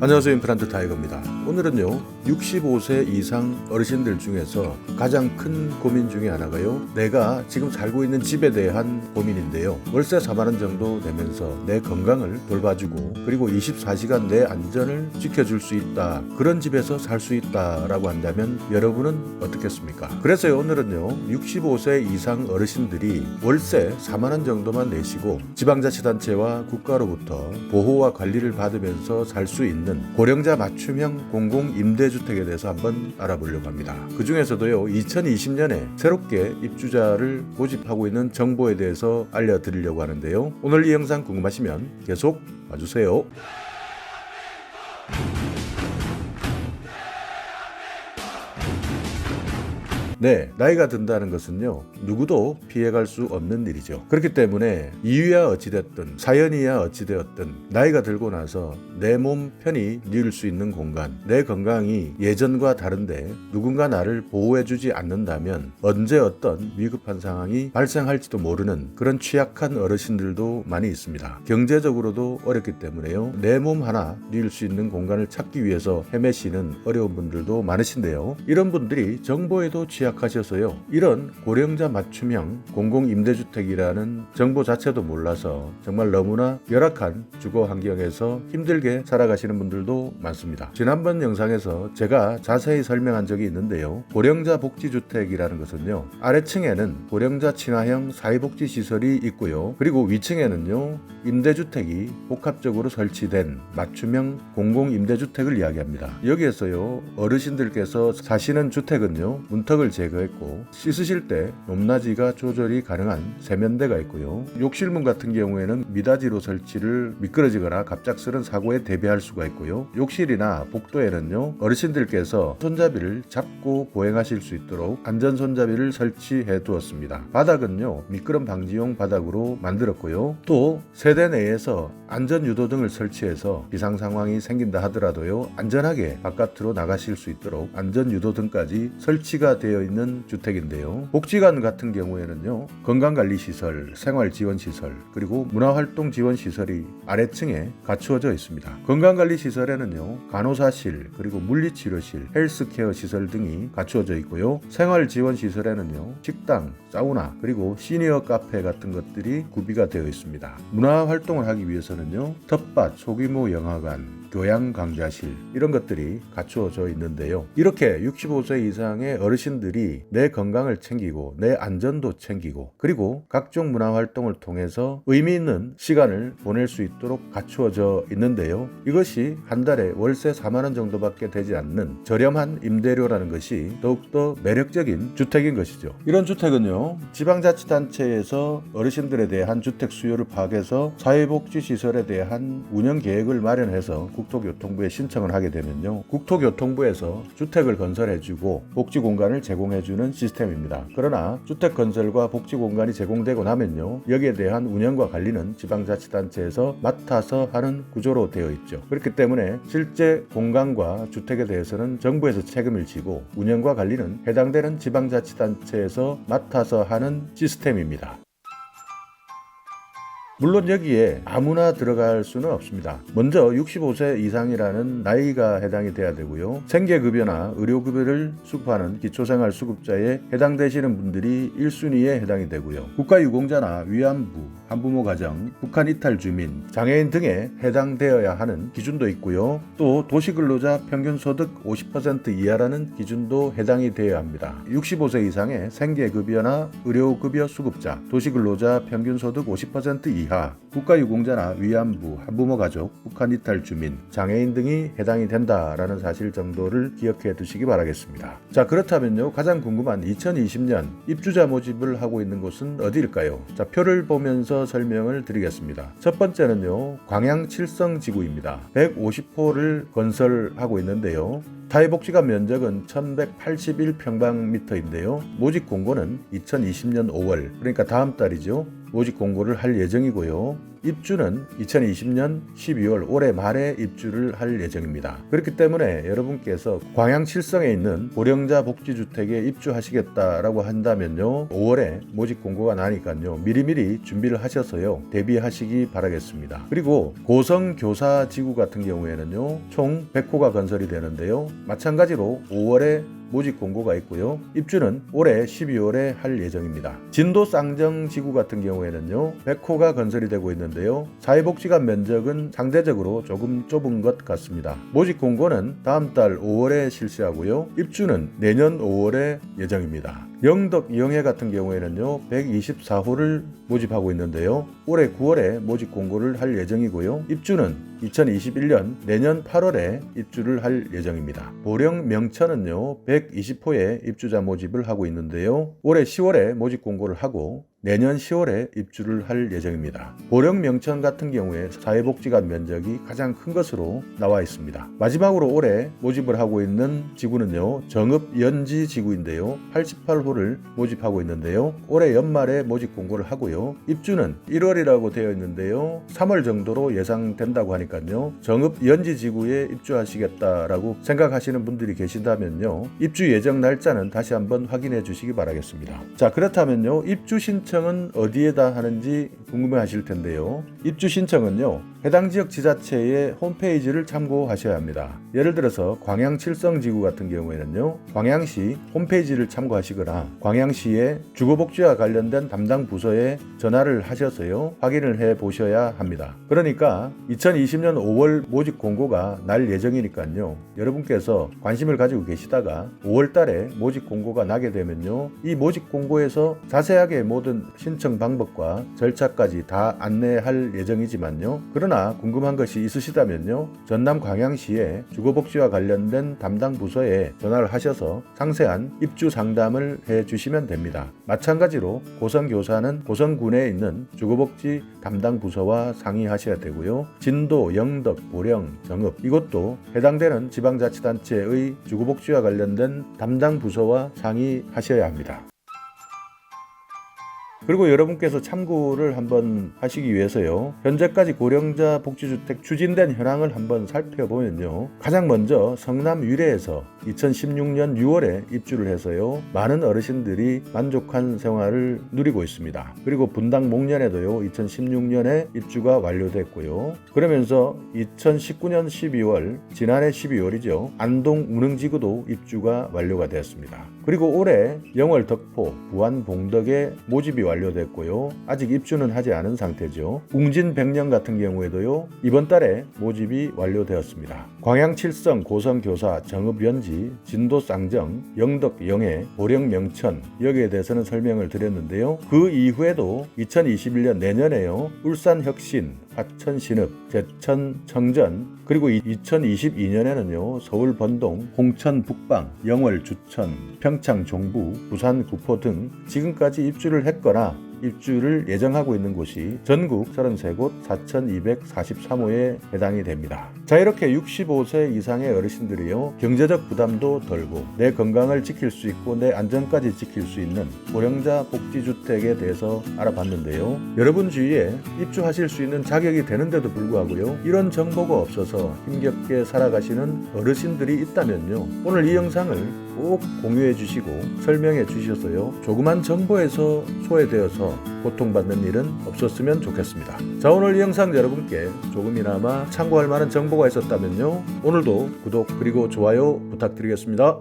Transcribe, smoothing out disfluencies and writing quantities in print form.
안녕하세요. 임플란트 타이거입니다. 오늘은요 65세 이상 어르신들 중에서 가장 큰 고민 중에 하나가요, 내가 지금 살고 있는 집에 대한 고민인데요. 월세 4만원 정도 내면서 내 건강을 돌봐주고 그리고 24시간 내 안전을 지켜줄 수 있다, 그런 집에서 살 수 있다 라고 한다면 여러분은 어떻겠습니까? 그래서 오늘은요 65세 이상 어르신들이 월세 4만원 정도만 내시고 지방자치단체와 국가로부터 보호와 관리를 받으면서 살 수 있는 고령자 맞춤형 공공임대주택에 대해서 한번 알아보려고 합니다. 그 중에서도요 2020년에 새롭게 입주자를 모집하고 있는 정보에 대해서 알려드리려고 하는데요. 오늘 이 영상 궁금하시면 계속 봐주세요. 네, 나이가 든다는 것은요 누구도 피해갈 수 없는 일이죠. 그렇기 때문에 이유야 어찌됐든 사연이야 어찌되었든 나이가 들고 나서 내 몸 편히 누울 수 있는 공간, 내 건강이 예전과 다른데 누군가 나를 보호해주지 않는다면 언제 어떤 위급한 상황이 발생할지도 모르는 그런 취약한 어르신들도 많이 있습니다. 경제적으로도 어렵기 때문에요 내 몸 하나 누울 수 있는 공간을 찾기 위해서 헤매시는 어려운 분들도 많으신데요, 이런 분들이 정보에도 취약하셔서요 이런 고령자 맞춤형 공공임대주택이라는 정보 자체도 몰라서 정말 너무나 열악한 주거 환경에서 힘들게 살아가시는 분들도 많습니다. 지난번 영상에서 제가 자세히 설명한 적이 있는데요, 고령자 복지주택이라는 것은요 아래층에는 고령자 친화형 사회복지시설이 있고요, 그리고 위층에는요 임대주택이 복합적으로 설치된 맞춤형 공공임대주택을 이야기합니다. 여기에서요 어르신들께서 사시는 주택은요 문턱을 제거했고 씻으실 때 높낮이가 조절이 가능한 세면대가 있고요, 욕실문 같은 경우에는 미닫이로 설치를 미끄러지거나 갑작스런 사고에 대비할 수가 있고요, 욕실이나 복도에는요 어르신들께서 손잡이를 잡고 보행하실 수 있도록 안전 손잡이를 설치해 두었습니다. 바닥은요 미끄럼 방지용 바닥으로 만들었고요, 또 세대 내에서 안전 유도등을 설치해서 비상 상황이 생긴다 하더라도요 안전하게 바깥으로 나가실 수 있도록 안전 유도등까지 설치가 되어 있는 주택인데요, 복지관 같은 경우에는요 건강관리시설, 생활지원시설, 그리고 문화활동지원시설이 아래층에 갖추어져 있습니다. 건강관리시설에는요 간호사실, 그리고 물리치료실, 헬스케어 시설 등이 갖추어져 있고요, 생활지원시설에는요 식당, 사우나, 그리고 시니어 카페 같은 것들이 구비가 되어 있습니다. 문화활동을 하기 위해서는요 텃밭, 소규모 영화관, 교양 강좌실, 이런 것들이 갖추어져 있는데요, 이렇게 65세 이상의 어르신들이 내 건강을 챙기고 내 안전도 챙기고 그리고 각종 문화활동을 통해서 의미 있는 시간을 보낼 수 있도록 갖추어져 있는데요, 이것이 한 달에 월세 4만원 정도밖에 되지 않는 저렴한 임대료라는 것이 더욱더 매력적인 주택인 것이죠. 이런 주택은요 지방자치단체에서 어르신들에 대한 주택 수요를 파악해서 사회복지시설에 대한 운영계획을 마련해서 국토교통부에 신청을 하게 되면요 국토교통부에서 주택을 건설해주고 복지공간을 제공해주는 시스템입니다. 그러나 주택 건설과 복지공간이 제공되고 나면요 여기에 대한 운영과 관리는 지방자치단체에서 맡아서 하는 구조로 되어 있죠. 그렇기 때문에 실제 공간과 주택에 대해서는 정부에서 책임을 지고 운영과 관리는 해당되는 지방자치단체에서 맡아서 하는 시스템입니다. 물론 여기에 아무나 들어갈 수는 없습니다. 먼저 65세 이상이라는 나이가 해당이 돼야 되고요, 생계급여나 의료급여를 수급하는 기초생활수급자에 해당되시는 분들이 1순위에 해당이 되고요, 국가유공자나 위안부, 한부모 가정, 북한 이탈 주민, 장애인 등에 해당되어야 하는 기준도 있고요, 또 도시근로자 평균소득 50% 이하라는 기준도 해당이 되어야 합니다. 65세 이상의 생계급여나 의료급여 수급자, 도시근로자 평균소득 50% 이하, 국가유공자나 위안부, 한부모 가족, 북한 이탈 주민, 장애인 등이 해당이 된다라는 사실 정도를 기억해 두시기 바라겠습니다. 자, 그렇다면요 가장 궁금한 2020년 입주자 모집을 하고 있는 곳은 어디일까요? 자, 표를 보면서 설명을 드리겠습니다. 첫 번째는요 광양 칠성지구입니다. 150호를 건설하고 있는데요, 사회복지관 면적은 1181평방미터인데요 모집 공고는 2020년 5월, 그러니까 다음 달이죠 모집 공고를 할 예정이고요, 입주는 2020년 12월 올해 말에 입주를 할 예정입니다. 그렇기 때문에 여러분께서 광양 칠성에 있는 고령자 복지주택에 입주하시겠다라고 한다면요, 5월에 모집 공고가 나니까요, 미리미리 준비를 하셔서요, 대비하시기 바라겠습니다. 그리고 고성교사지구 같은 경우에는요, 총 100호가 건설이 되는데요, 마찬가지로 5월에 모집 공고가 있고요. 입주는 올해 12월에 할 예정입니다. 진도 쌍정지구 같은 경우에는요, 100호가 건설이 되고 있는데요, 사회복지관 면적은 상대적으로 조금 좁은 것 같습니다. 모집 공고는 다음 달 5월에 실시하고요. 입주는 내년 5월에 예정입니다. 영덕 영해 같은 경우에는요, 124호를 모집하고 있는데요, 올해 9월에 모집 공고를 할 예정이고요. 입주는 2021년 내년 8월에 입주를 할 예정입니다. 보령 명천은요, 120호에 입주자 모집을 하고 있는데요, 올해 10월에 모집 공고를 하고 내년 10월에 입주를 할 예정입니다. 보령 명천 같은 경우에 사회복지관 면적이 가장 큰 것으로 나와 있습니다. 마지막으로 올해 모집을 하고 있는 지구는요, 정읍 연지 지구인데요, 88호를 모집하고 있는데요, 올해 연말에 모집 공고를 하고요. 입주는 1월이라고 되어 있는데요, 3월 정도로 예상된다고 하니까요, 정읍 연지 지구에 입주하시겠다라고 생각하시는 분들이 계신다면요, 입주 예정 날짜는 다시 한번 확인해 주시기 바라겠습니다. 자, 그렇다면요, 입주 신청은 어디에다 하는지 궁금해 하실 텐데요, 입주 신청은요, 해당 지역 지자체의 홈페이지를 참고하셔야 합니다. 예를 들어서 광양 칠성지구 같은 경우에는요, 광양시 홈페이지를 참고하시거나 광양시의 주거복지와 관련된 담당 부서에 전화를 하셔서요, 확인을 해 보셔야 합니다. 그러니까 2020년 5월 모집 공고가 날 예정이니까요, 여러분께서 관심을 가지고 계시다가 5월 달에 모집 공고가 나게 되면요, 이 모집 공고에서 자세하게 모든 신청 방법과 절차까지 다 안내할 예정이지만요, 그러나 궁금한 것이 있으시다면요, 전남 광양시의 주거복지와 관련된 담당 부서에 전화를 하셔서 상세한 입주 상담을 해 주시면 됩니다. 마찬가지로 고성교사는 고성군에 있는 주거복지 담당 부서와 상의하셔야 되고요, 진도, 영덕, 보령, 정읍, 이것도 해당되는 지방자치단체의 주거복지와 관련된 담당 부서와 상의하셔야 합니다. 그리고 여러분께서 참고를 한번 하시기 위해서요, 현재까지 고령자 복지주택 추진된 현황을 한번 살펴보면요, 가장 먼저 성남 위례에서 2016년 6월에 입주를 해서요, 많은 어르신들이 만족한 생활을 누리고 있습니다. 그리고 분당 목련에도요, 2016년에 입주가 완료됐고요. 그러면서 2019년 12월, 지난해 12월이죠, 안동 운흥지구도 입주가 완료가 되었습니다. 그리고 올해 영월 덕포, 부안 봉덕에 모집이 완료됐고요, 아직 입주는 하지 않은 상태죠. 웅진 백령 같은 경우에도요, 이번 달에 모집이 완료되었습니다. 광양 칠성, 고성 교사, 정읍 연지, 진도 쌍정, 영덕 영해, 보령 명천, 여기에 대해서는 설명을 드렸는데요, 그 이후에도 2021년 내년에요, 울산 혁신, 하천 신읍, 제천 청전, 그리고 2022년에는요, 서울 번동, 홍천 북방, 영월 주천, 평창 종부, 부산 구포 등 지금까지 입주를 했거나 입주를 예정하고 있는 곳이 전국 33곳 4,243호에 해당이 됩니다. 자, 이렇게 65세 이상의 어르신들이요, 경제적 부담도 덜고 내 건강을 지킬 수 있고 내 안전까지 지킬 수 있는 고령자 복지주택에 대해서 알아봤는데요, 여러분 주위에 입주하실 수 있는 자격이 되는데도 불구하고요, 이런 정보가 없어서 힘겹게 살아가시는 어르신들이 있다면요, 오늘 이 영상을 꼭 공유해 주시고 설명해 주셔서요, 조그만 정보에서 소외되어서 고통받는 일은 없었으면 좋겠습니다. 자, 오늘 이 영상 여러분께 조금이나마 참고할 만한 정보가 있었다면요, 오늘도 구독 그리고 좋아요 부탁드리겠습니다.